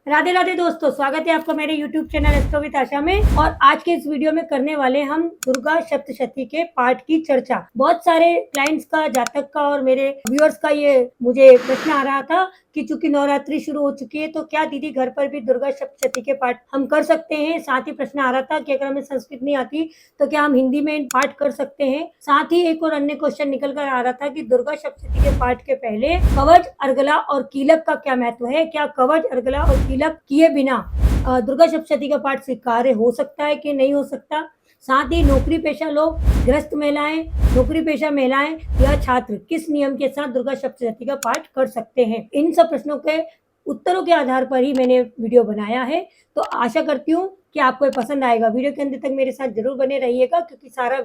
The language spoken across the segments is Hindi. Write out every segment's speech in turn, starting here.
राधे राधे दोस्तों, स्वागत है आपका मेरे YouTube चैनल एस्ट्रो विद आशा में। और आज के इस वीडियो में करने वाले हम दुर्गा सप्तशती के पाठ की चर्चा। बहुत सारे क्लाइंट्स का, जातक का और मेरे व्यूअर्स का ये मुझे प्रश्न आ रहा था कि चूंकि नवरात्रि शुरू हो चुकी है तो क्या दीदी घर पर भी दुर्गा सप्तशती के पाठ हम कर सकते हैं। साथ ही प्रश्न आ रहा था कि अगर हमें संस्कृत नहीं आती तो क्या हम हिंदी में पाठ कर सकते हैं। साथ ही एक और अन्य क्वेश्चन निकल कर आ रहा था कि दुर्गा सप्तशती के पाठ के पहले कवच, अर्गला और कीलक का क्या महत्व है। क्या कवच, अर्गला और कीलक किए बिना दुर्गा सप्तशती का पाठ स्वीकार्य हो सकता है कि नहीं हो सकता। साथ ही नौकरी पेशा लोग, गृहस्थ महिलाएं, नौकरी पेशा महिलाएं या छात्र किस नियम के साथ दुर्गा सप्तशती का पाठ कर सकते हैं। इन सब प्रश्नों के उत्तरों के आधार पर ही मैंने वीडियो बनाया है। तो आशा करती हूँ कि आपको ये पसंद आएगा। वीडियो के अंत तक मेरे साथ जरूर बने रहिएगा क्योंकि सारा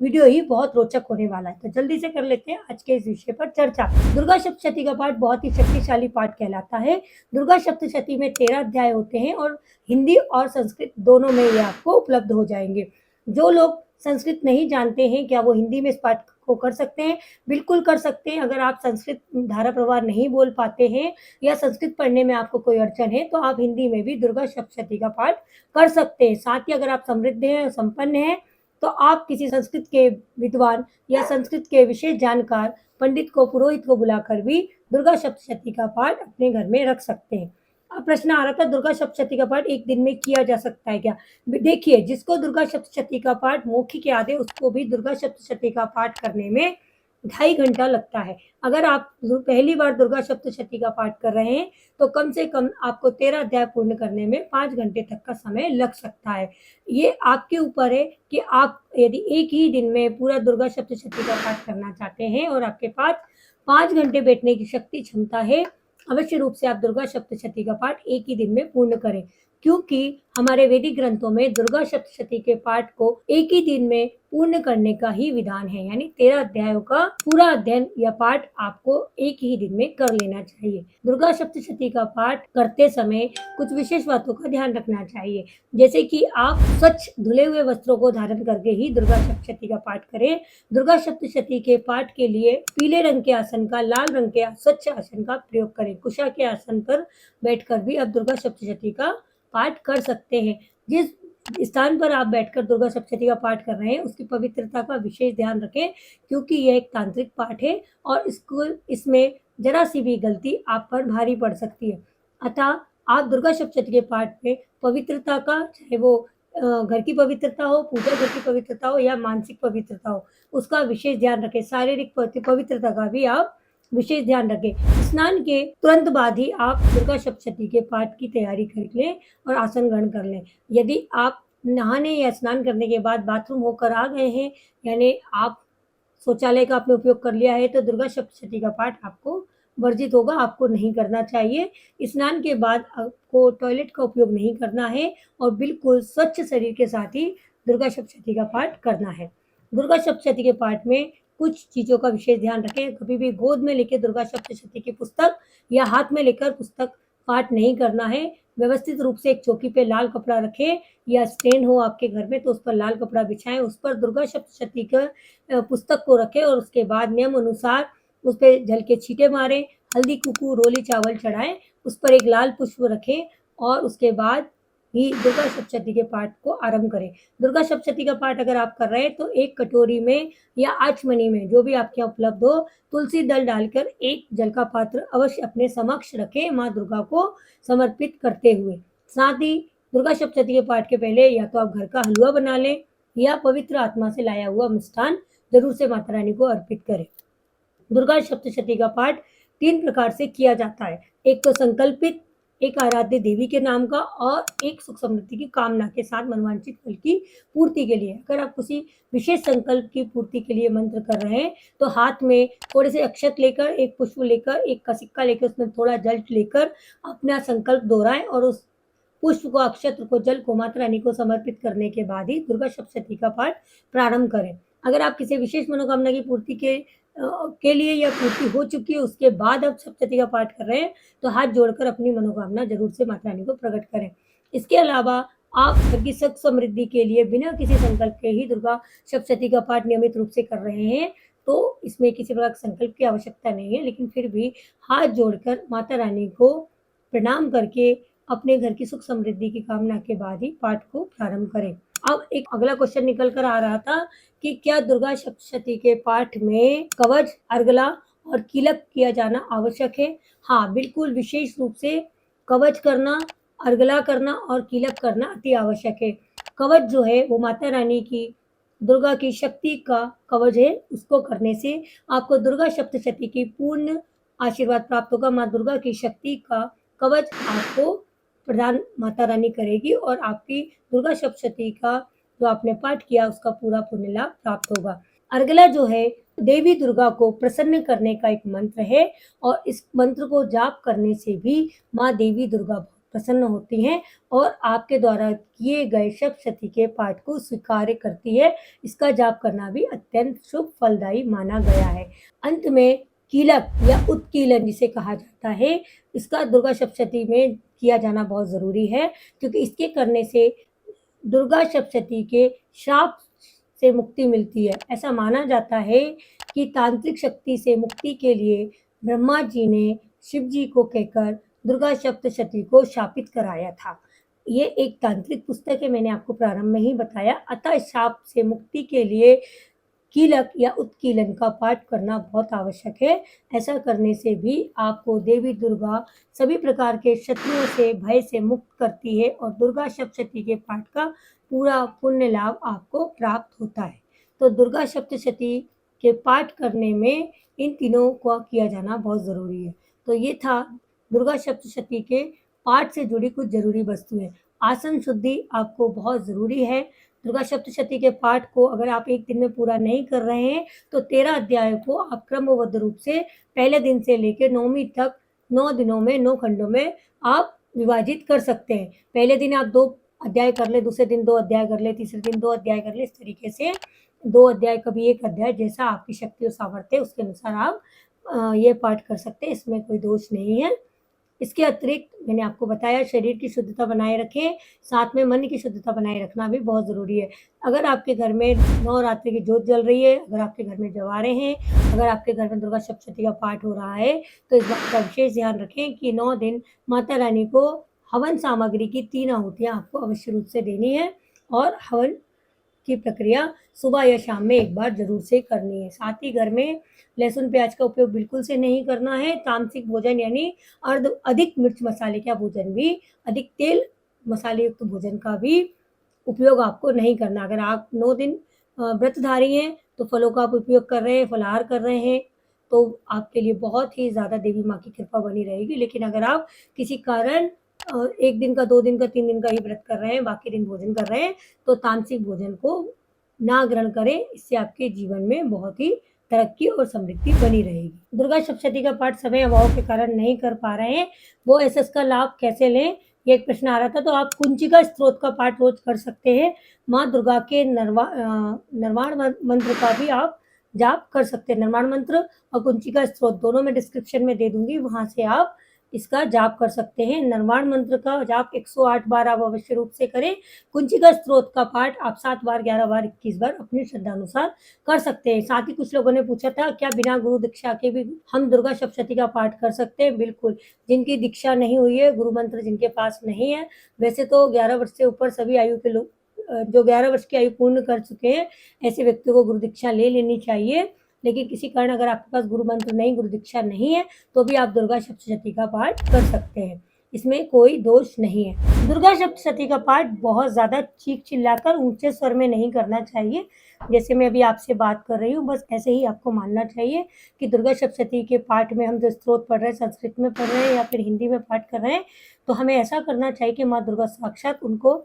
वीडियो ही बहुत रोचक होने वाला है। तो जल्दी से कर लेते हैं आज के इस विषय पर चर्चा। दुर्गा सप्तशती का पाठ बहुत ही शक्तिशाली पाठ कहलाता है। दुर्गा सप्तशती में 13 अध्याय होते हैं और हिंदी और संस्कृत दोनों में ये आपको उपलब्ध हो जाएंगे। जो लोग संस्कृत नहीं जानते हैं, क्या वो हिंदी में इस पाठ को कर सकते हैं? बिल्कुल कर सकते हैं। अगर आप संस्कृत धारा प्रवाह नहीं बोल पाते हैं या संस्कृत पढ़ने में आपको कोई अड़चन है तो आप हिंदी में भी दुर्गा सप्तशती का पाठ कर सकते हैं। साथ ही अगर आप समृद्ध हैं, संपन्न हैं, तो आप किसी संस्कृत के विद्वान या संस्कृत के विशेष जानकार पंडित को, पुरोहित को बुलाकर भी दुर्गा सप्तशती का पाठ अपने घर में रख सकते हैं। अब प्रश्न आ रहा था दुर्गा सप्तशती का पाठ एक दिन में किया जा सकता है क्या। देखिए, जिसको दुर्गा सप्तशती का पाठ मौखिक याद है उसको भी दुर्गा सप्तशती का पाठ करने में 2.5 घंटा लगता है। अगर आप पहली बार दुर्गा सप्तशती का पाठ कर रहे हैं तो कम से कम आपको 13 अध्याय पूर्ण करने में 5 घंटे तक का समय लग सकता है। ये आपके ऊपर है कि आप यदि एक ही दिन में पूरा दुर्गा सप्तशती का पाठ करना चाहते हैं और आपके पास 5 घंटे बैठने की शक्ति, क्षमता है, अवश्य रूप से आप दुर्गा सप्तशती का पाठ एक ही दिन में पूर्ण करें। क्योंकि हमारे वैदिक ग्रंथों में दुर्गा सप्तशती के पाठ को एक ही दिन में पूर्ण करने का ही विधान है। यानी 13 अध्यायों का पूरा अध्ययन या पाठ आपको एक ही दिन में कर लेना चाहिए। दुर्गा सप्तशती का पाठ करते समय कुछ विशेष बातों का ध्यान रखना चाहिए, जैसे कि आप स्वच्छ धुले हुए वस्त्रों को धारण करके ही दुर्गा सप्तशती का पाठ करें। दुर्गा सप्तशती के पाठ के लिए पीले रंग के आसन का, लाल रंग के स्वच्छ आसन का प्रयोग करें। कुशा के आसन पर बैठकर भी आप दुर्गा सप्तशती का पाठ कर सकते हैं। जिस स्थान पर आप बैठकर दुर्गा सप्तशती का पाठ कर रहे हैं उसकी पवित्रता का विशेष ध्यान रखें, क्योंकि यह एक तांत्रिक पाठ है और इसमें जरा सी भी गलती आप पर भारी पड़ सकती है। अतः आप दुर्गा सप्तशती के पाठ में पवित्रता का, चाहे वो घर की पवित्रता हो, पूजा घर की पवित्रता हो या मानसिक पवित्रता हो, उसका विशेष ध्यान रखें। शारीरिक पवित्रता का भी आप विशेष ध्यान रखें। स्नान के तुरंत बाद ही आप दुर्गा सप्तशती के पाठ की तैयारी कर लें और आसन ग्रहण कर लें। यदि आप नहाने या स्नान करने के बाद बाथरूम होकर आ गए हैं, यानी आप शौचालय का आपने उपयोग कर लिया है, तो दुर्गा सप्तशती का पाठ आपको वर्जित होगा, आपको नहीं करना चाहिए। स्नान के बाद आपको टॉयलेट का उपयोग नहीं करना है और बिल्कुल स्वच्छ शरीर के साथ ही दुर्गा सप्तशती का पाठ करना है। दुर्गा सप्तशती के पाठ में कुछ चीज़ों का विशेष ध्यान रखें। कभी भी गोद में लेकर दुर्गा सप्तशती की पुस्तक या हाथ में लेकर पुस्तक पाठ नहीं करना है। व्यवस्थित रूप से एक चौकी पे लाल कपड़ा रखें या स्टैंड हो आपके घर में तो उस पर लाल कपड़ा बिछाएं, उस पर दुर्गा सप्तशती का पुस्तक को रखें और उसके बाद नियम अनुसार उस पर जल के छींटे मारें, हल्दी, कुकू, रोली चावल चढ़ाएं, उस पर एक लाल पुष्प रखें और उसके बाद ही दुर्गा सप्तशती के पाठ को आरंभ करें। दुर्गा सप्तशती का पाठ अगर आप कर रहे हैं तो एक कटोरी में या आचमनी में, जो भी आपके यहाँ उपलब्ध हो, तुलसी दल डालकर एक जल का पात्र अवश्य अपने समक्ष रखें, माँ दुर्गा को समर्पित करते हुए। साथ ही दुर्गा सप्तशती के पाठ के पहले या तो आप घर का हलवा बना लें या पवित्र आत्मा से लाया हुआ मिष्ठान जरूर से माता रानी को अर्पित करें। दुर्गा सप्तशती का पाठ 3 प्रकार से किया जाता है। एक तो संकल्पित, एक आराध्य देवी के नाम का और एक सुख समृद्धि की कामना के साथ मनवांछित फल की पूर्ति के लिए। अगर आप किसी विशेष संकल्प की पूर्ति के लिए मंत्र कर रहे हैं तो हाथ में थोड़े से अक्षत लेकर, एक पुष्प लेकर, एक का सिक्का लेकर, उसमें थोड़ा जल लेकर अपना संकल्प दोहराएं और उस पुष्प को, अक्षत को, जल को माता रानी को समर्पित करने के बाद ही दुर्गा सप्तशती का पाठ प्रारंभ करें। अगर आप किसी विशेष मनोकामना की पूर्ति के लिए या पूर्ति हो चुकी है उसके बाद आप सप्तशती का पाठ कर रहे हैं तो हाथ जोड़कर अपनी मनोकामना जरूर से माता रानी को प्रकट करें। इसके अलावा आप घर की सुख समृद्धि के लिए बिना किसी संकल्प के ही दुर्गा सप्तशती का पाठ नियमित रूप से कर रहे हैं तो इसमें किसी प्रकार संकल्प की आवश्यकता नहीं है, लेकिन फिर भी हाथ जोड़कर माता रानी को प्रणाम करके अपने घर की सुख समृद्धि की कामना के बाद ही पाठ को प्रारंभ करें। अब एक अगला क्वेश्चन निकल कर आ रहा था कि क्या दुर्गा सप्तशती के पाठ में कवच, अर्गला और कीलक किया जाना आवश्यक है? हाँ, बिल्कुल विशेष रूप से कवच करना, अर्गला करना और कीलक करना अति आवश्यक है। कवच जो है वो माता रानी की, दुर्गा की शक्ति का कवच है। उसको करने से आपको दुर्गा सप्तशती की पूर्ण आशीर्वाद प्राप्त होगा। माँ दुर्गा की शक्ति का कवच आपको प्रदान माता रानी करेगी और आपकी दुर्गा सप्तशती का जो आपने पाठ किया उसका पूरा पुण्य लाभ प्राप्त होगा। अर्गला जो है देवी दुर्गा को प्रसन्न करने का एक मंत्र है और इस मंत्र को जाप करने से भी माँ देवी दुर्गा बहुत प्रसन्न होती हैं और आपके द्वारा किए गए सप्तशती के पाठ को स्वीकार करती है। इसका जाप करना भी अत्यंत शुभ फलदायी माना गया है। अंत में कीलक या उत्कीलन जिसे कहा जाता है, इसका दुर्गा सप्तशती में किया जाना बहुत ज़रूरी है क्योंकि इसके करने से दुर्गा सप्तशती के श्राप से मुक्ति मिलती है। ऐसा माना जाता है कि तांत्रिक शक्ति से मुक्ति के लिए ब्रह्मा जी ने शिव जी को कहकर दुर्गा सप्तशती को शापित कराया था। ये एक तांत्रिक पुस्तक है, मैंने आपको प्रारंभ में ही बताया। अतः शाप से मुक्ति के लिए कीलक या उत्कीलन का पाठ करना बहुत आवश्यक है। ऐसा करने से भी आपको देवी दुर्गा सभी प्रकार के शत्रुओं से, भय से मुक्त करती है और दुर्गा सप्तशती के पाठ का पूरा पुण्य लाभ आपको प्राप्त होता है। तो दुर्गा सप्तशती के पाठ करने में इन तीनों का किया जाना बहुत ज़रूरी है। तो ये था दुर्गा सप्तशती के पाठ से जुड़ी कुछ ज़रूरी वस्तुएं। आसन शुद्धि आपको बहुत ज़रूरी है। दुर्गा सप्तशती के पाठ को अगर आप एक दिन में पूरा नहीं कर रहे हैं तो 13 अध्याय को आप क्रमबद्ध रूप से पहले दिन से लेकर 9वीं तक 9 दिनों में 9 खंडों में आप विभाजित कर सकते हैं। पहले दिन आप 2 अध्याय कर ले, दूसरे दिन 2 अध्याय कर ले, तीसरे दिन 2 अध्याय कर ले। इस तरीके से 2 अध्याय, कभी 1 अध्याय, जैसा आपकी शक्ति और सामर्थ्य है उसके अनुसार आप ये पाठ कर सकते हैं। इसमें कोई दोष नहीं है। इसके अतिरिक्त मैंने आपको बताया शरीर की शुद्धता बनाए रखें, साथ में मन की शुद्धता बनाए रखना भी बहुत ज़रूरी है। अगर आपके घर में नवरात्रि की ज्योत जल रही है, अगर आपके घर में जवारे हैं, अगर आपके घर में दुर्गा सप्तशती का पाठ हो रहा है, तो इस बात का विशेष ध्यान रखें कि 9 दिन माता रानी को हवन सामग्री की 3 आहुतियाँ आपको अवश्य रूप से देनी है और हवन की प्रक्रिया सुबह या शाम में एक बार ज़रूर से करनी है। साथ ही घर में लहसुन प्याज का उपयोग बिल्कुल से नहीं करना है। तामसिक भोजन यानी अधिक मिर्च मसाले का भोजन भी, अधिक तेल मसाले युक्त भोजन का भी उपयोग आपको नहीं करना। अगर आप 9 दिन व्रतधारी हैं तो फलों का आप उपयोग कर रहे हैं, फलाहार कर रहे हैं, तो आपके लिए बहुत ही ज़्यादा देवी माँ की कृपा बनी रहेगी। लेकिन अगर आप किसी कारण 1 दिन का, 2 दिन का, 3 दिन का ही व्रत कर रहे हैं, बाकी दिन भोजन कर रहे हैं, तो तामसिक भोजन को ना ग्रहण करें। इससे आपके जीवन में बहुत ही तरक्की और समृद्धि बनी रहेगी। दुर्गा सप्तशती का पाठ समय अभाव के कारण नहीं कर पा रहे हैं, वो ऐसा इसका लाभ कैसे लें, ये एक प्रश्न आ रहा था। तो आप कुंचिका स्तोत्र का पाठ रोज कर सकते हैं। माँ दुर्गा के निर्वाण मंत्र का भी आप जाप कर सकते हैं। निर्वाण मंत्र और कुंचिका स्तोत्र दोनों मैं डिस्क्रिप्शन में दे दूंगी, वहां से आप इसका जाप कर सकते हैं। निर्वाण मंत्र का जाप 108 बार आप अवश्य रूप से करें। कुंचिका स्तोत्र का पाठ आप 7 बार, 11 बार, 21 बार अपनी श्रद्धा अनुसार कर सकते हैं। साथ ही कुछ लोगों ने पूछा था क्या बिना गुरु दीक्षा के भी हम दुर्गा सप्तशती का पाठ कर सकते हैं? बिल्कुल। जिनकी दीक्षा नहीं हुई है, गुरु मंत्र जिनके पास नहीं है, वैसे तो 11 वर्ष से ऊपर सभी आयु के लोग, जो 11 वर्ष की आयु पूर्ण कर चुके हैं, ऐसे व्यक्तियों को गुरु दीक्षा ले लेनी चाहिए। लेकिन किसी कारण अगर आपके पास गुरु मंत्र नहीं, गुरु दीक्षा नहीं है, तो भी आप दुर्गा सप्तशती का पाठ कर सकते हैं। इसमें कोई दोष नहीं है। दुर्गा सप्तशती का पाठ बहुत ज़्यादा चीख चिल्लाकर ऊंचे स्वर में नहीं करना चाहिए। जैसे मैं अभी आपसे बात कर रही हूँ, बस ऐसे ही आपको मानना चाहिए कि दुर्गा सप्तशती के पाठ में हम जो स्तोत्र पढ़ रहे हैं, संस्कृत में पढ़ रहे हैं या फिर हिंदी में पाठ कर रहे हैं, तो हमें ऐसा करना चाहिए कि माँ दुर्गा साक्षात उनको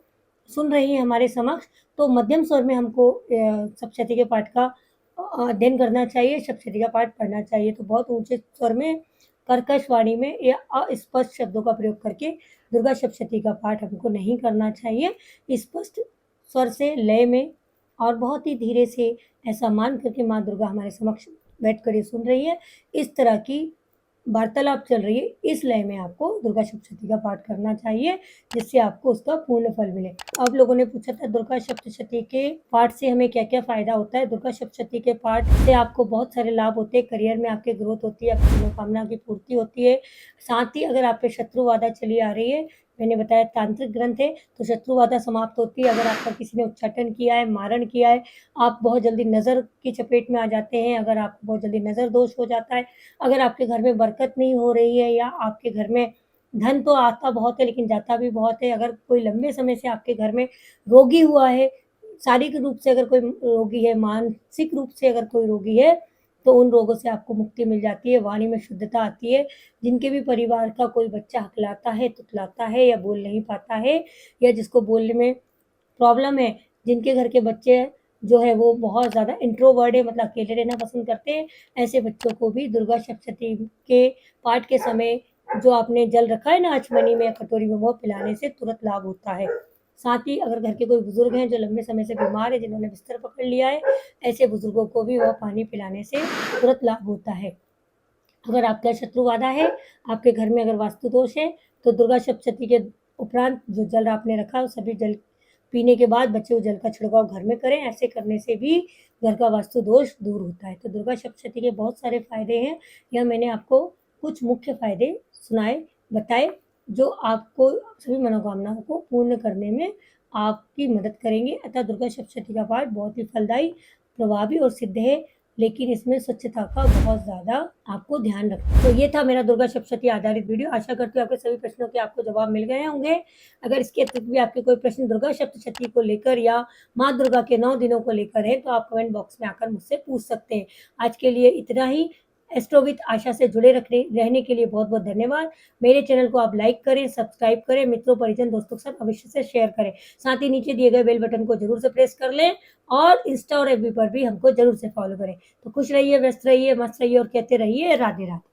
सुन रही है हमारे समक्ष। तो मध्यम स्वर में हमको सप्तशती के पाठ का अध्ययन करना चाहिए, सप्तशती का पाठ पढ़ना चाहिए। तो बहुत ऊंचे स्वर में, कर्कश वाणी में या अस्पष्ट शब्दों का प्रयोग करके दुर्गा सप्तशती का पाठ हमको नहीं करना चाहिए। स्पष्ट स्वर से, लय में और बहुत ही धीरे से ऐसा मान करके माँ दुर्गा हमारे समक्ष बैठकर ये सुन रही है, इस तरह की वार्तालाप चल रही है, इस लय में आपको दुर्गा सप्तशती का पाठ करना चाहिए, जिससे आपको उसका पूर्ण फल मिले। अब लोगों ने पूछा था दुर्गा सप्तशती के पाठ से हमें क्या क्या फायदा होता है। दुर्गा सप्तशती के पाठ से आपको बहुत सारे लाभ होते हैं। करियर में आपके ग्रोथ होती है, आपकी मनोकामना की पूर्ति होती है। साथ ही अगर आप पे शत्रु बाधा चली आ रही है, मैंने बताया तांत्रिक ग्रंथ है, तो शत्रु बाधा समाप्त होती है। अगर आप पर किसी ने उच्चाटन किया है, मारण किया है, आप बहुत जल्दी नज़र की चपेट में आ जाते हैं, अगर आपको बहुत जल्दी नज़र दोष हो जाता है, अगर आपके घर में बरकत नहीं हो रही है या आपके घर में धन तो आता बहुत है लेकिन जाता भी बहुत है, अगर कोई लंबे समय से आपके घर में रोगी हुआ है, शारीरिक रूप से अगर कोई रोगी है, मानसिक रूप से अगर कोई रोगी है, तो उन रोगों से आपको मुक्ति मिल जाती है, वाणी में शुद्धता आती है। जिनके भी परिवार का कोई बच्चा हकलाता है, तुतलाता है या बोल नहीं पाता है या जिसको बोलने में प्रॉब्लम है, जिनके घर के बच्चे जो है वो बहुत ज़्यादा इंट्रोवर्ट है, मतलब अकेले रहना पसंद करते हैं, ऐसे बच्चों को भी दुर्गा सप्तशती के पाठ के समय जो आपने जल रखा है ना आचमनी में या कटोरी में, वो पिलाने से तुरंत लाभ होता है। साथ ही अगर घर के कोई बुजुर्ग हैं जो लंबे समय से बीमार है, जिन्होंने बिस्तर पकड़ लिया है, ऐसे बुजुर्गों को भी वह पानी पिलाने से तुरंत लाभ होता है। अगर आपका शत्रु बाधा है, आपके घर में अगर वास्तु दोष है, तो दुर्गा सप्तशती के उपरांत जो जल आपने रखा है, सभी जल पीने के बाद बचे हुए जल का छिड़काव घर में करें। ऐसे करने से भी घर का वास्तु दोष दूर होता है। तो दुर्गा सप्तशती के बहुत सारे फायदे हैं। यह मैंने आपको कुछ मुख्य फायदे सुनाए, बताए, जो आपको सभी मनोकामनाओं को पूर्ण करने में आपकी मदद करेंगे। अतः दुर्गा सप्तशती का पाठ बहुत ही फलदायी, प्रभावी और सिद्ध है, लेकिन इसमें स्वच्छता का बहुत ज़्यादा आपको ध्यान रखना है। तो ये था मेरा दुर्गा सप्तशती आधारित वीडियो। आशा करती हूँ आपके सभी प्रश्नों के आपको जवाब मिल गए होंगे। अगर इसके अतिरिक्त भी आपके कोई प्रश्न दुर्गा सप्तशती को लेकर या माँ दुर्गा के 9 दिनों को लेकर है, तो आप कमेंट बॉक्स में आकर मुझसे पूछ सकते हैं। आज के लिए इतना ही। एस्ट्रो विद आशा से जुड़े रहने के लिए बहुत बहुत धन्यवाद। मेरे चैनल को आप लाइक करें, सब्सक्राइब करें, मित्रों, परिजन, दोस्तों के साथ अवश्य से शेयर करें। साथ ही नीचे दिए गए बेल बटन को जरूर से प्रेस कर लें और इंस्टा और एफबी पर भी हमको जरूर से फॉलो करें। तो खुश रहिए, व्यस्त रहिए, मस्त रहिए और कहते रहिए राधे राधे।